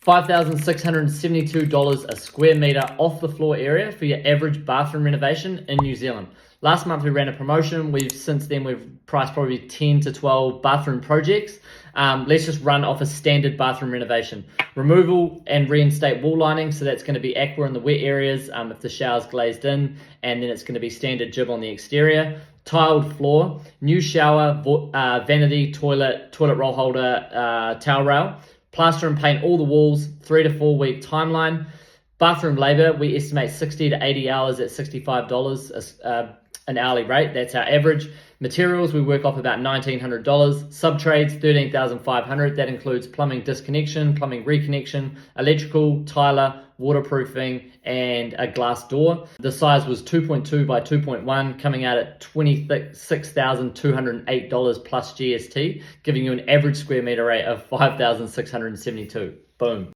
$5,672 a square meter off the floor area for your average bathroom renovation in New Zealand. Last month we ran a promotion. Since then we've priced probably 10 to 12 bathroom projects. Let's just run off a standard bathroom renovation. Removal and reinstate wall lining, so that's going to be aqua in the wet areas if the shower's glazed in, and then it's going to be standard jib on the exterior. Tiled floor, new shower, vanity, toilet roll holder, towel rail. Plaster and paint all the walls, 3 to 4 week timeline. Bathroom labor, we estimate 60 to 80 hours at $65 an hourly rate. That's our average. Materials, we work off about $1,900. Sub-trades, $13,500. That includes plumbing disconnection, plumbing reconnection, electrical, tiler, waterproofing, and a glass door. The size was 2.2 by 2.1, coming out at $26,208 plus GST, giving you an average square meter rate of $5,672. Boom.